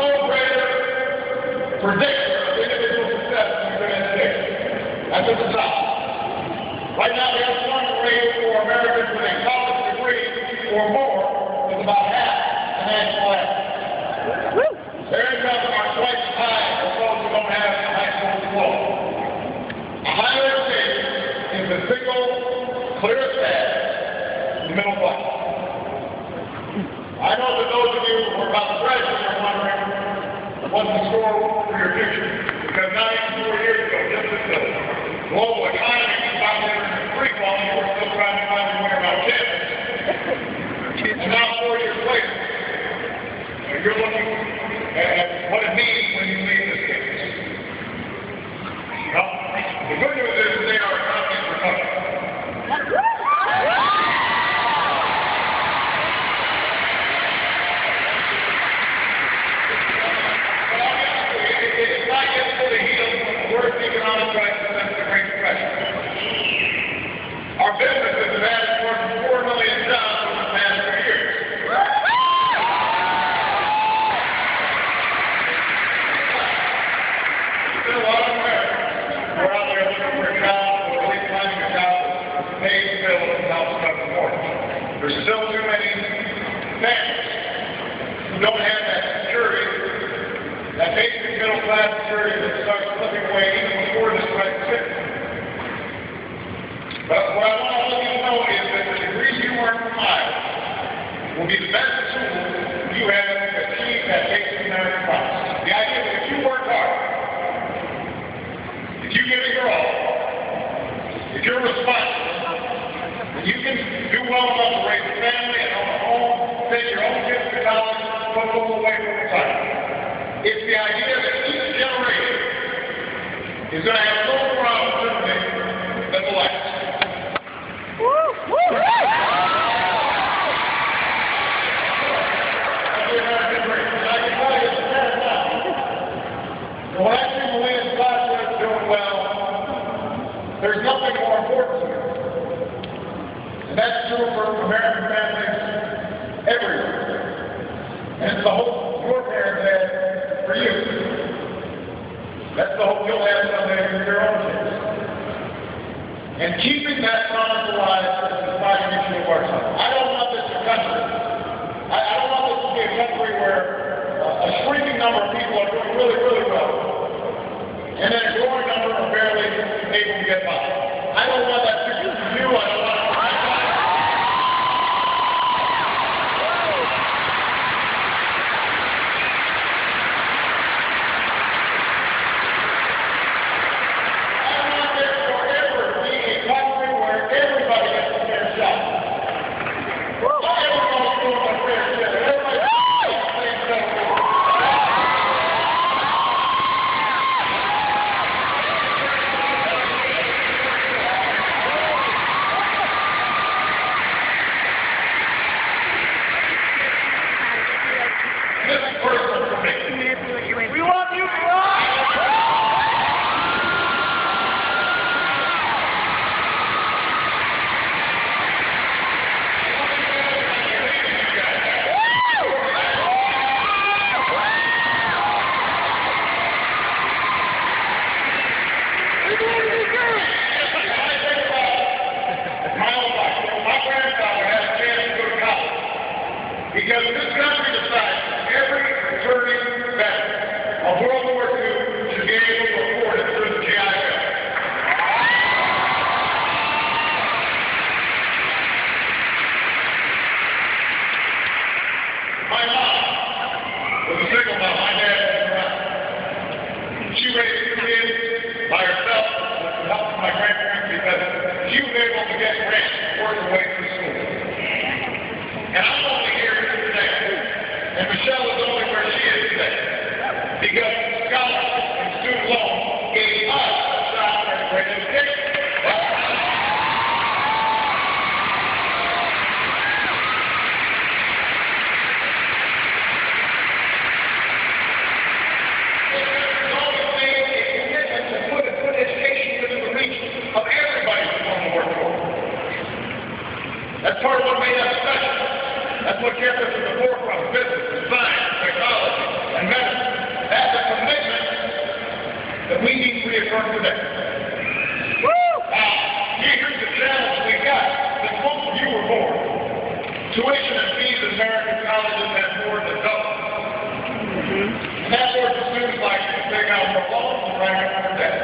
no greater predictor of individual success than the United States. That's at the top. Right now, the unemployment rate for Americans with a college degree or more is about half the national average. Their incomes are twice as high as those who don't have a high school diploma. A higher education is the single clearest path to the middle class. I know that those of you who are about to graduate are wondering what's in store for your future. Because 94 years ago, just as the global economy was about to enter free fall, you were still trying to find your way around campus. And now 4 years later, you're looking at what it means when you leave this campus. Well, the good news is today our economy is recovering. It's not yet fully healed from the worst economic crisis since the Great Depression. Our businesses have added more than 4 million jobs over the past 3 years. Still a lot of Americans who are out there looking for a job, or at least finding a job that pays the bill and helps cover the mortgage. There's still too many families who don't have that security, that basic middle class security that starts slipping away even before this crisis hits. But what I want all of you to know is that the degree you earn from Iowa will be the best tool you have to achieve that basic American promise. The idea that if you work hard, if you give it your all, if you're responsible, that you can do well enough to raise a family and own a home, send your own kids to college, put them away from retirement. It's the idea that each generation is going to have no more opportunity than the last. When I see Malia's classmates doing well, there's nothing more important to me. And that's true for American families everywhere. And it's the hope your parents had for you. That's the hope you'll have someday for your own kids. And keeping that promise alive is the defining issue of our time. I don't want this country. I don't want this to be a country where a shrinking number of people are doing really, really well, and then a growing number are barely able to get by. I don't want that picture for you. I don't want it for my time. Because this country decides every returning veteran of World War II should be able to afford it through the GI Bill. My mom was a single mom. My dad was around. She raised 2 kids by herself with the help of my grandparents because she was able to get grants to work her way through school. And I'm only here today. And Michelle is only where she is today. reaffirmed today. Now, here's the challenge we got. Since most of you were born, tuition and fees in American colleges have more than doubled. And that forces students like you to take out more loans and rack up their debt.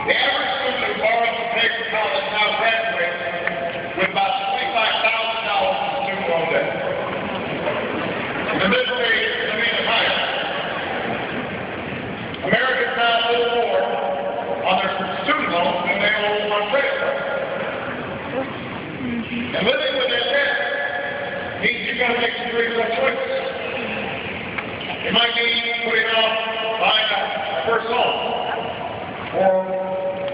The average student who borrows to pay for college now graduates with about $25,000 in student loan debt. And the middle age is even higher. Americans now owe more on their student loans than they owe on credit cards. And living with that debt means you've got to make some pretty tough choices. It might mean putting off buying a first home, or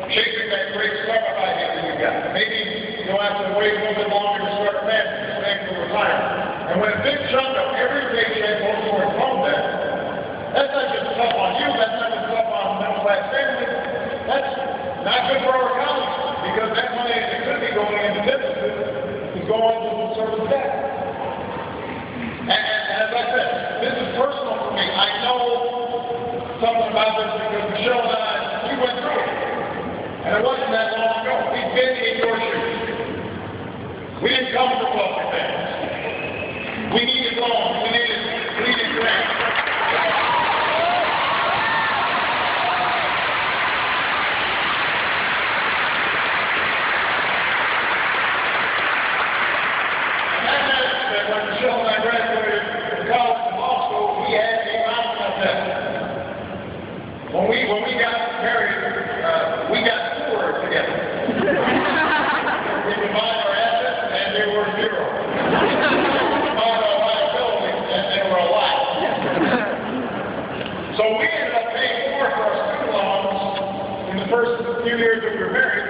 chasing that great startup idea that you've got. Maybe you'll have to wait a little bit longer to start a family, to save for retirement. And when a big chunk of every paycheck goes towards home debt, that's not just tough on you, that's not just tough on middle-class families. That's not good for our economy, because that money that could be going into businesses is going to service debt. And as I said, this is personal for me. I know something about this because Michelle and I, we went through it. And it wasn't that long ago. We've been in your shoes. We didn't come from wealthy families. We needed loans. We needed grants. And that meant that when Michelle and I graduated from college and law school, we had a mountain of debt. When we got married, we got poorer together. We combined our assets and they were zero. We combined our liabilities and they were a lot. So we ended up paying more for our student loans in the first few years that we were married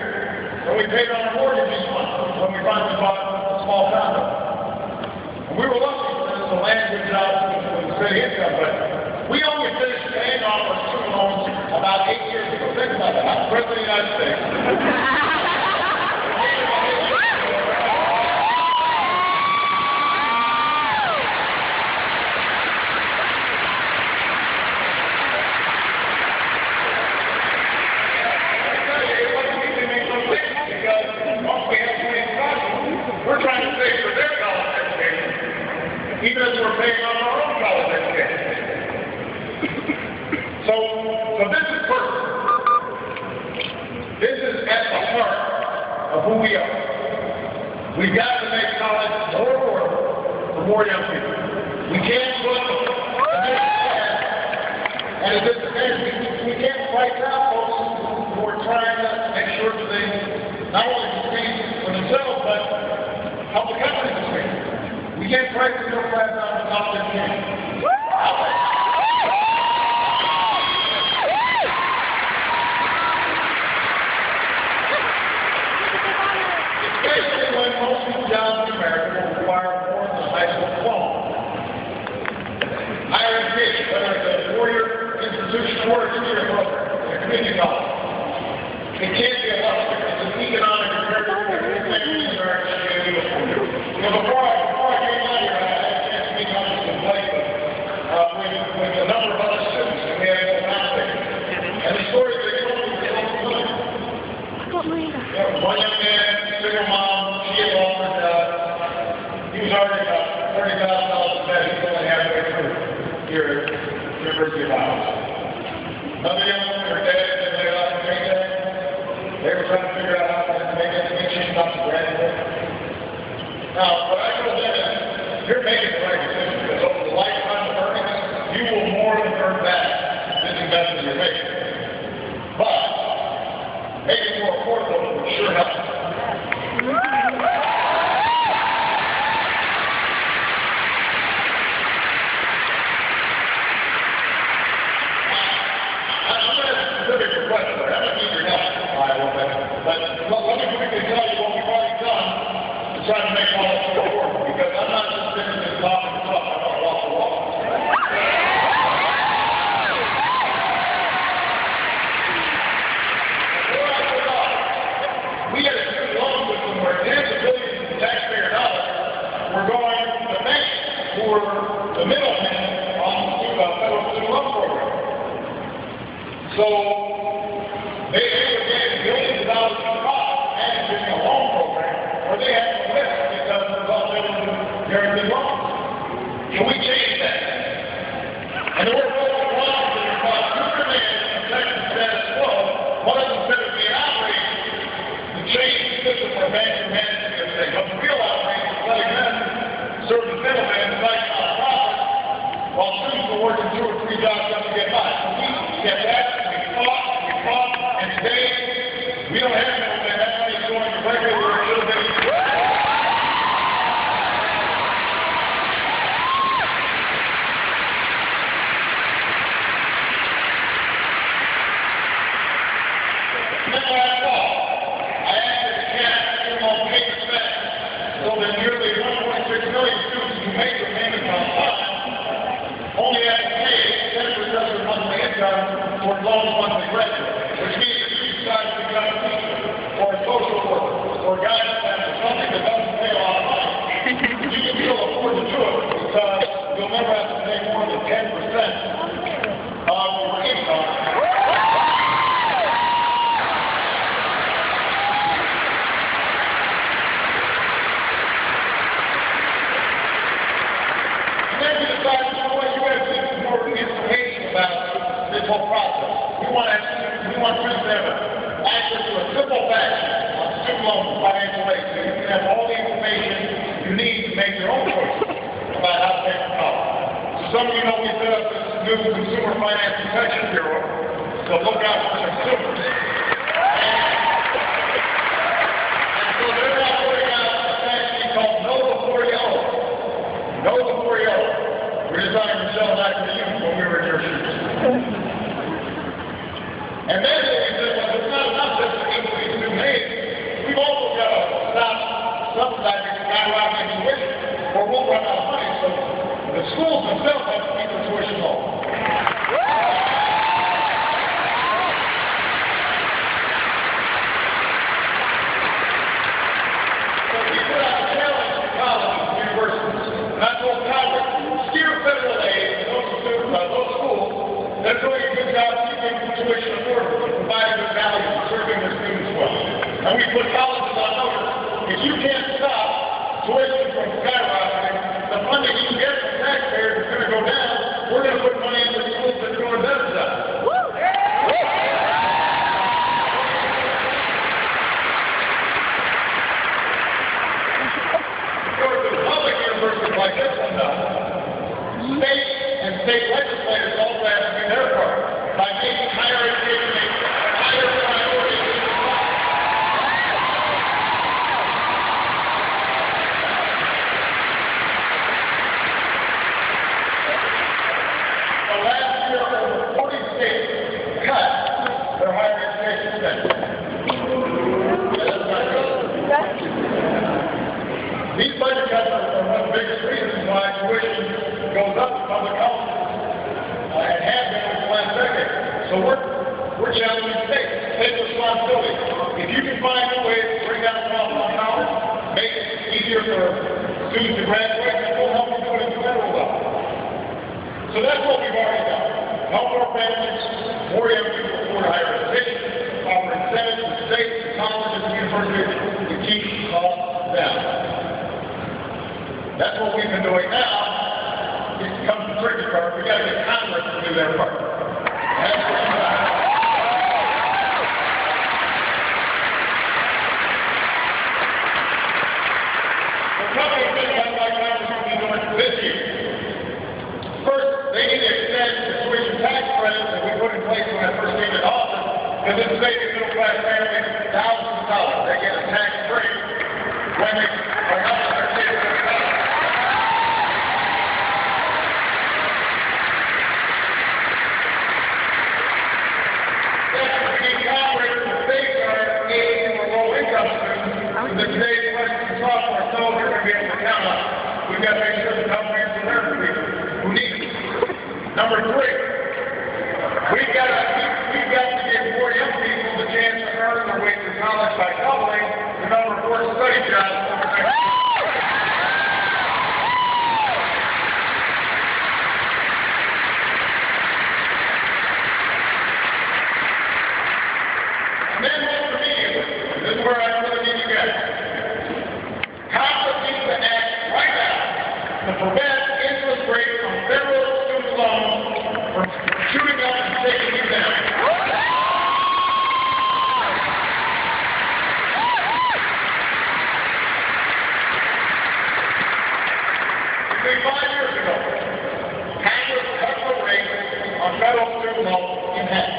than we paid on our mortgage each month when we finally bought a small condo. And we were lucky because the land good job with the city income, but we only finished paying off our student loans about 8 years ago. Think about that. I'm President of the United States. We're trying to save for their college education, even as we're paying off our own college education. So this is personal. This is at the heart of who we are. We've got to make college more affordable for more young people. We can't put a disadvantage at a disadvantage. We can't price out folks who are trying to make sure that they not only succeed for themselves, but help the country succeed. We can't price the middle class out of the top of their game. Especially when most of the jobs in America will require more than a high school diploma. Higher education, whether it's a four-year institution or a two-year program, a community college, it can't be a luxury. It's an economic imperative for every family in America to be able to afford it. You know, before I came out here, I had a chance to meet on some places with a number of other students, and we had a conversation. And the stories they told me were so familiar. One young man, single mom, she had lost her job. He was already about $30,000 in debt. He's only halfway through here at the University of Iowa. Another young woman, her dad had been laid off from paycheck. They were trying to figure out how to make it, make sure not to graduate. Now, what I told them is, you're making the right decision because over the lifetime of earnings, you will more than earn back this investment you're making. But making it more affordable would sure help. But let me quickly tell you what we've already done to try to make all this work, because I'm not just sitting there talking and talking, I'm going to walk the walk. We had a student loan system where tens of billions of taxpayer dollars were going to the banks who were the middlemen on the federal student loan program. So And there were local laws that involved Superman and protecting status quo. One of them said it would be an outrage to change the system where banks are managing this thing. But the real outrage is letting them serve the middleman and fight on a profit while students were working 2 or 3 jobs just to get by. So we kept asking, we fought, and today we don't have middlemen. That money is going directly where it should have been. So that nearly 1.6 million students who make their payments on time only have to pay 10% of their monthly income for loans once they graduate, which means that you decide to become a teacher or a social worker or a guidance counselor, something that doesn't pay a lot of money. You can still afford to do it because you'll never have to pay more than 10% of your income. About this whole process. We want students to have access to a simple fashion on student loans and financial aid, so you can have all the information you need to make your own choices about how to pay for college. So some of you know we set up this new Consumer Finance Protection Bureau to look out for consumers. And so they're now putting out a statute called Know Before You Owe. Know Before You Owe. We're designed to sell that to you when we were in your shoes. And then what we said was, it's not enough just to increase student aid. We've also got to stop subsidizing skyrocketing tuition, or we'll run out of money. So the schools themselves have to keep their tuition low. So we put out a challenge to colleges and universities. And I told Congress, steer federal aid to those schools that are doing a good job keeping tuition affordable and providing good value and serving their students well. And we put colleges on notice. If you can't stop tuition from skyrocketing, the funding you get from taxpayers is going to go down. We're going to put money into schools that are doing a better job. Public universities like this one does. State and state legislators also have to do their part by making higher education a higher priority. So last year, over 40 states cut their higher education spending. That's not good. These budget cuts are one of the biggest reasons why tuition goes up in public colleges and have been over the last decade. So we're challenging states. Take responsibility. If you can find a way to bring down the cost of college, make it easier for students to graduate, then we'll help you do it at the federal level. So that's what we've already done. Help our families, more young people afford higher education, offer incentives to states, colleges, and universities to keep costs down. That's what we've been doing now. It comes the tricky part. We've got to get Congress to do their part. That's what we've done. A couple of things I'd like Congress to be doing this year. First, they need to extend the tuition tax credit that we put in place when I first came into office, because it's saving middle-class families thousands of dollars. They get a tax break when they are helping their kids go to college. The today's Western software told you're going to be able to count on. We've got to make sure the companies are there for people who need it. Number 3, we've got to give more young people the chance to earn their way through college by doubling the number of work study jobs over the next year. And then what's immediately? This is where I really need you guys. Congress needs to act right now to prevent interest rates on federal student loans shooting up and taking you down. See, 5 years ago, Congress cut the rate on federal student loans in half.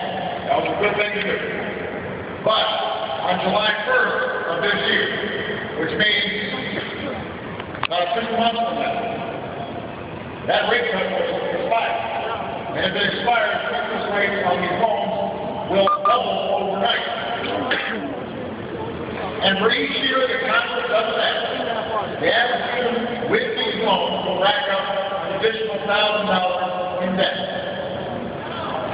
That was a good thing to do. But on July 1st of this year, which means about 6 months from now, that rate cut will expire. And if it expires, interest rates on these loans will double overnight. And for each year that Congress does that, the average student with these loans will rack up an additional $1,000 in debt.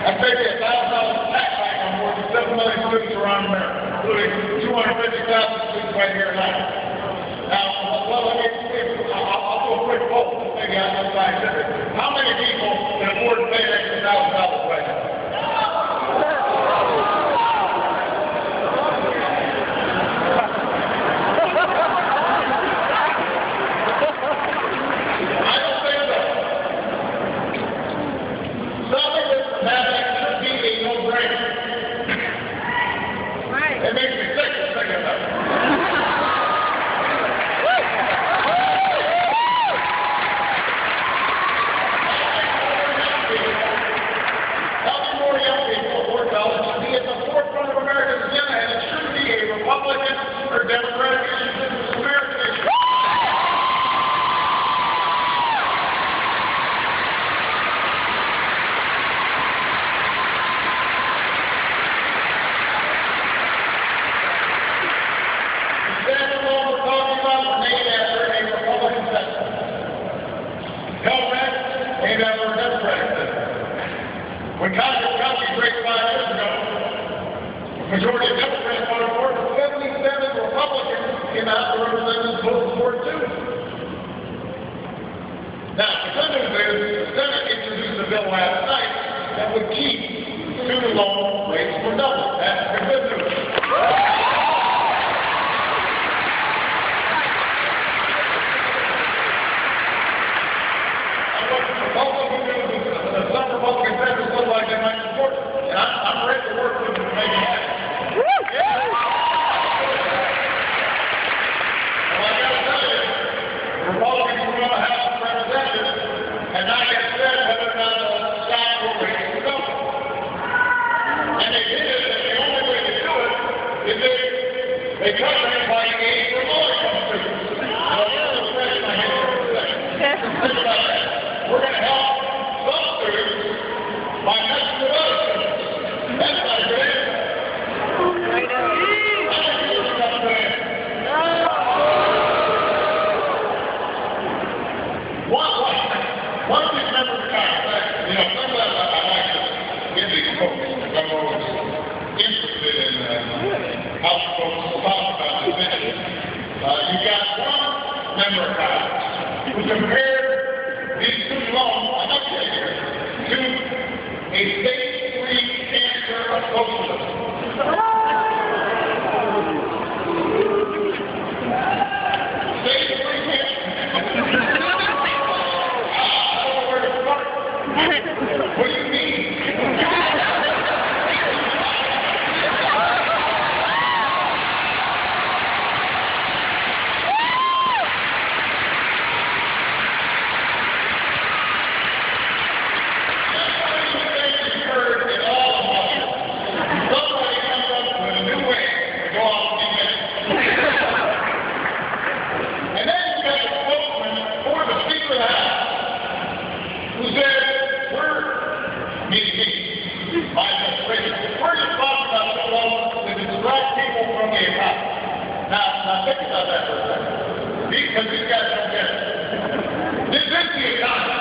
That's maybe $1,000 tax back on more than 7 million students around America, including 250,000 students right here in Iowa. Now, I'll do a quick poll to figure out what scientific. How many people can afford to pay an extra $1,000 right now? I don't think so. Something with mathematics should be a no-brainer. Right. It makes me sick to think about it. Republican or Democratic issues, it's an American issue. The standalone we're talking about was named after a Republican senator. Pell Grant named after a Democratic senator. When Congress cut these rates 5 years ago, the majority of Democrats voted for it, 77 Republicans in the House of Representatives voted for it too. Now, the good news is the Senate introduced a bill last night that would keep student loan rates from doubling. That's the good news. And what the Republican news is, some Republican senators look like they might support it. And I'm ready to work with them to make it happen. Republicans who run the House of Representatives have not yet said whether or not the stock will raise the double. And they did it, and the only way to do it is they cut rates like aid for low-income students. So I'm going to stretch my hand for a second. Think about that. We're going to help some students by messing with other students. That's not good. I know. That's not good. One of these members of Congress, sometimes I like to get these folks, because I'm always interested in how folks talk about this issue. You got one member of Congress who compared these student loans, I'm not kidding here, to a state-free cancer of socialism. State-free cancer. What do you mean? Now think about that for a second. Because these guys don't get it. This is the economy.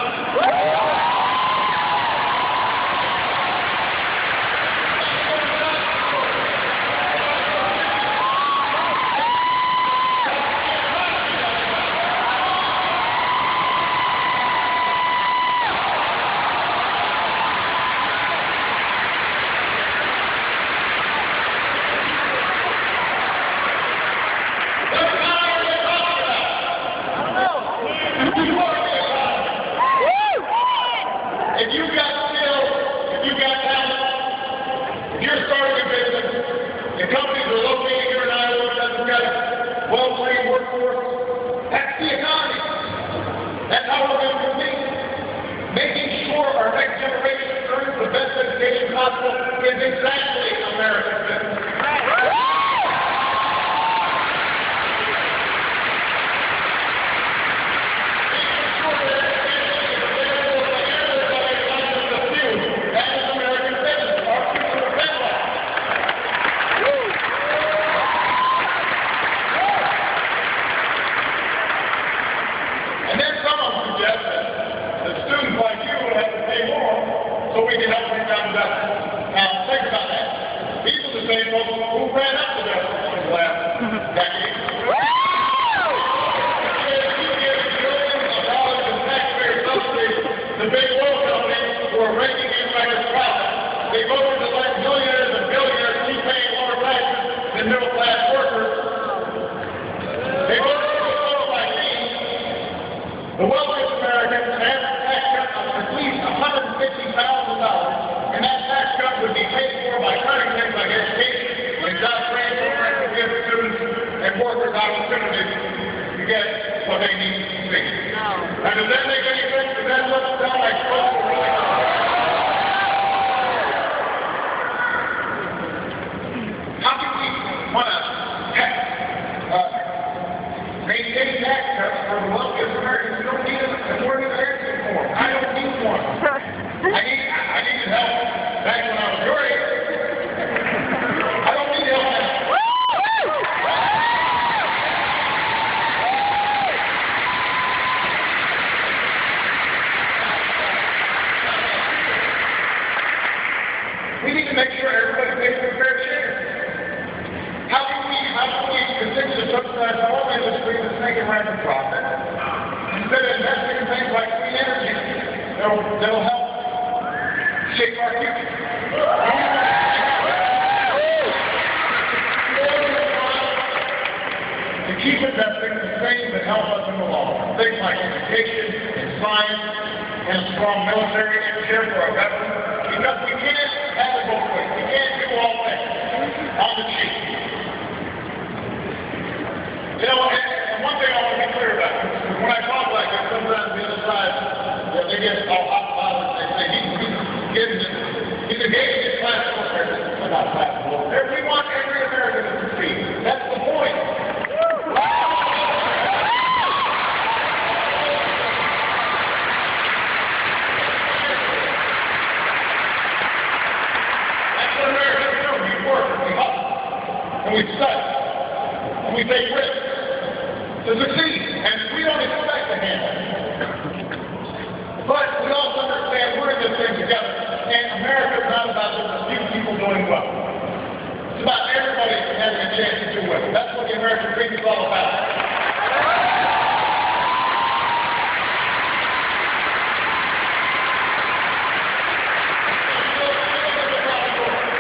you got talent, if you're starting a business, and companies are located here in Iowa because we've got a well-trained workforce, that's the economy. That's how we're going to compete. Making sure our next generation earns the best education possible is exactly America's business. So we can help bring down investment. Now, think about that. These are the same folks who ran up the deficit in the last decade. You give billions of dollars in taxpayer subsidies to big oil companies who are raking in record profits. They voted to let millionaires and billionaires keep paying lower taxes than middle-class workers. They voted to qualify fees. The wealthiest Americans have a tax cut of at least $150,000, and that tax cut would be paid for by cutting things like education and job training programs to give students and workers opportunities to get what they need to see. And does that make any sense? Does that sound like social relief? How can we want to maintain tax cuts for the wealthiest Americans? We don't need it, and we're in the for. I don't need one. I needed help back when I was your age. I don't need help now. We need to make sure everybody pays their fair share. How can we continue to subsidize the oil industry that's making rapid profit instead of investing in things like clean energy that'll help shape our future? To keep investing in things that help us in the long run. Things like education and science and a strong military share for our government. Because we can't have it both ways. We can't do all things on the cheap. You know, and one thing I want to be clear about, is when I talk like this, sometimes the other side, they get all hot and they say, he's engaging in class warfare. It's not class warfare. We want every American to succeed. That's the point. That's what Americans do. We work, we hustle, and we study, and we take risks to succeed. And we don't expect to handle it. But we also understand we're in this thing together. And America's not about just a few people doing well. It's about everybody having a chance to do well. That's what the American dream is all about.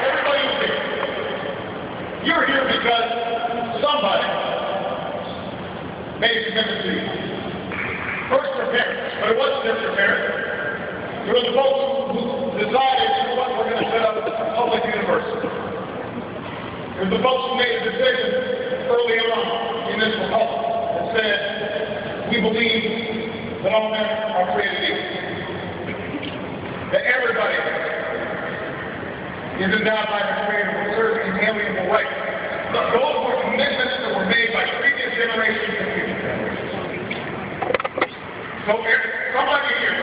Everybody is here. You're here because somebody made a commitment to you. First, your parents. But it wasn't just your parents. It was the folks who decided what we're going to set up as a public university. It was the folks who made a decision early on in this republic that said, we believe that all men are created equal. That everybody is endowed by the Creator with certain inalienable rights. Those were commitments that were made by previous generations and future generations. So if somebody here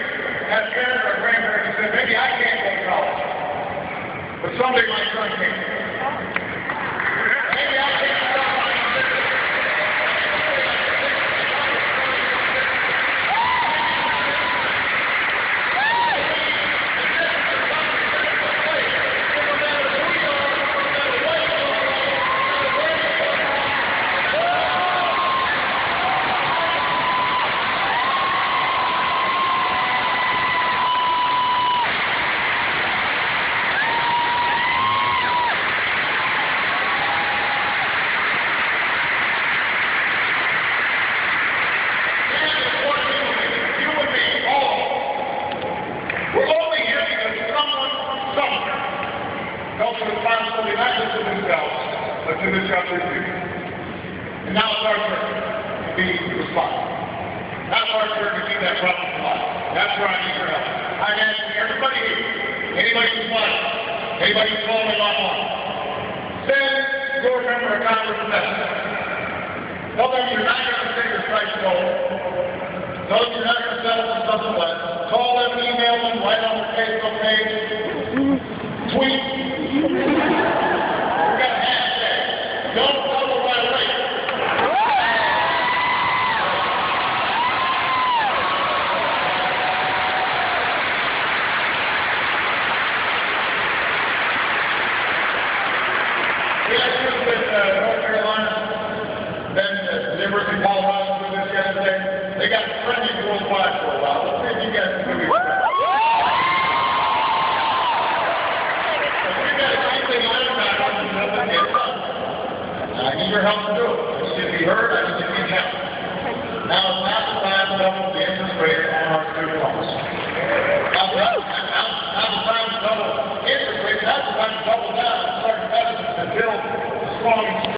has parents or grandparents who said, maybe I can't go to college, but someday my son can. Maybe I can't stop my to this country too. And now it's our turn to be responsible. Now it's our turn to keep that promise alive. That's where I need your help. I'm asking everybody here, anybody who's watching, anybody who's following online, send your member of Congress a message. Tell them you're not going to take your strike goal. Tell them you're not going to settle for something less. Call them, email them, write on their Facebook page, tweet. We've got a hashtag. Don't settle right away. We had news with North Carolina, then the University of Colorado did this yesterday. They got trending worldwide for a while. Let's see if you guys can do it. We've got to keep things on about what you know that gets done. I need your help to do it. I need you to be heard. I need you to be helped. Now,